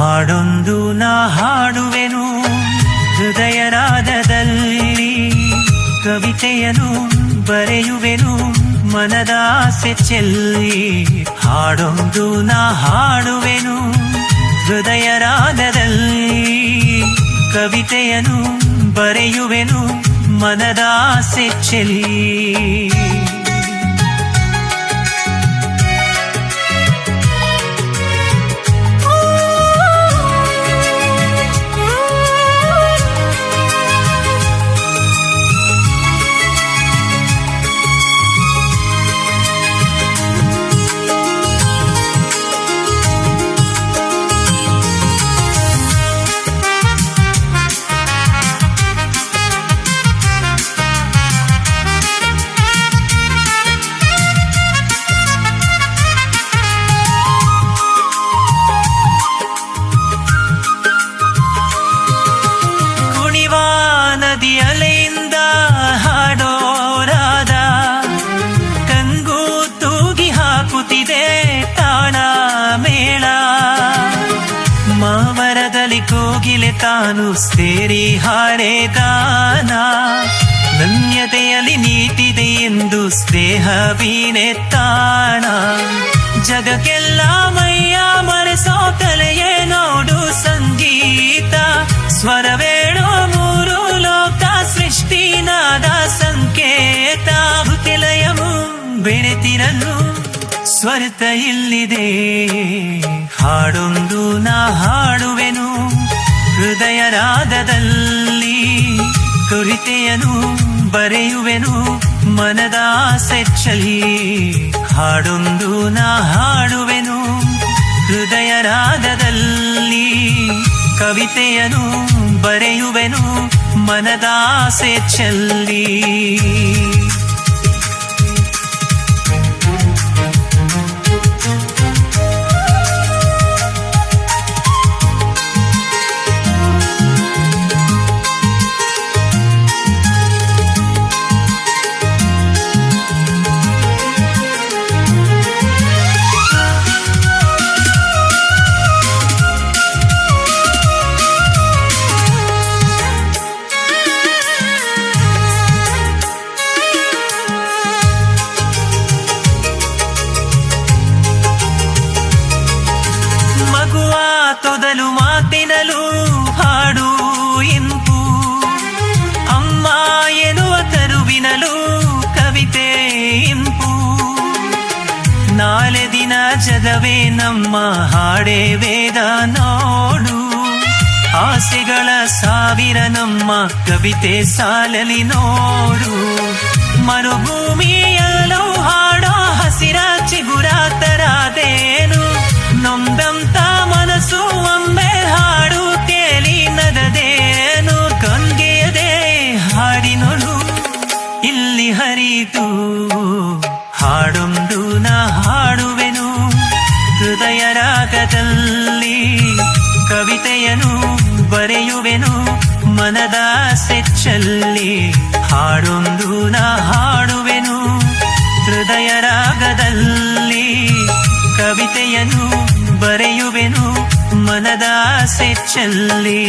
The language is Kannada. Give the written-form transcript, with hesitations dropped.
ಹಾಡೊಂದು ನಾ ಹಾಡುವೆನು ಹೃದಯರಾಗದಲ್ಲಿ, ಕವಿತೆಯನು ಬರೆಯುವೆನು ಮನದಾಸೆ ಚೆಲ್ಲಿ. ಹಾಡೊಂದು ನಾ ಹಾಡುವೆನು ಹೃದಯರಾಗದಲ್ಲಿ, ಕವಿತೆಯನು ಬರೆಯುವೆನು ಮನದಾಸೆ ಚೆಲ್ಲಿ. ನದಿ ಅಲೆಯಿಂದ ಹಾಡೋರಾದ ಕಂಗು ತೂಗಿ ಹಾಕುತ್ತಿದೆ ತಾಣ ಮೇಳ. ಮಾವರದಲ್ಲಿ ಕೋಗಿಲೆ ತಾನು ಸೇರಿ ಹಾಡೆದಾನ, ನನ್ಯತೆಯಲ್ಲಿ ನೀತಿದೆ ಎಂದು ಸ್ನೇಹವೀನೆ ತಾಣ. ಜಗಕ್ಕೆಲ್ಲ ಮೈಯ ಮರೆಸೋ ಕಲೆಯೇ ನೋಡು ಸಂಗೀತ, ಸ್ವರವೇಳೋ ಮೂರು ಲೋಕ ಸೃಷ್ಟಿನಾದ ಸಂಕೇತ. ಭುತಿಲಯವು ಬೆಳೆತಿರಲು ಸ್ವರ್ಥ ಇಲ್ಲಿದೆ, ಹಾಡೊಂದು ನಾ ಹಾಡುವೆನು ಹೃದಯರಾಗದಲ್ಲಿ, ಕವಿತೆಯನು ಬರೆಯುವೆನು ಮನದಾಸೆ ಚೆಲ್ಲಿ. ಹಾಡೊಂದು ನಾ ಹಾಡುವೆನು ಹೃದಯರಾಗದಲ್ಲಿ, ಕವಿತೆಯನು ಬರೆಯುವೆನು ಮನದಾಸೆ ಚೆಲ್ಲಿ. ತೊದಲು ಮಾತಿನಲು ಹಾಡು ಇಂಪು, ಅಮ್ಮ ಎನ್ನುವ ಕರುವಿನಲು ಕವಿತೆ ಇಂಪು. ನಾಳೆ ದಿನ ಜಗವೇ ನಮ್ಮ ಹಾಡೇ ವೇದ ನೋಡು, ಆಸೆಗಳ ಸಾವಿರ ನಮ್ಮ ಕವಿತೆ ಸಾಲಲಿ ನೋಡು. ಮರುಭೂಮಿಯಲ್ಲೂ ಹಾಡೋ ಹಸಿರ ಚಿಗುರ ತರಾದೇನು, ನೊಂದಂತ ಮನಸ್ಸು ಒಮ್ಮೆ ಹಾಡು ಕೇಳಿ ನದದೇನು. ಕಂಗೆಯದೆ ಹಾಡಿನೊಳು ಇಲ್ಲಿ ಹರಿತು, ಹಾಡೊಂದು ನಾ ಹಾಡುವೆನು ಹೃದಯರಾಗದಲ್ಲಿ, ಕವಿತೆಯನು ಬರೆಯುವೆನು ಮನದಾಸೆ ಚೆಲ್ಲಿ. ಹಾಡೊಂದು ನಾ ಹಾಡುವೆನು ಹೃದಯರಾಗದಲ್ಲಿ, ಕವಿತೆಯನು ಬರೆಯುವೆನು ಮನದಾಸೆ ಚೆಲ್ಲಿ.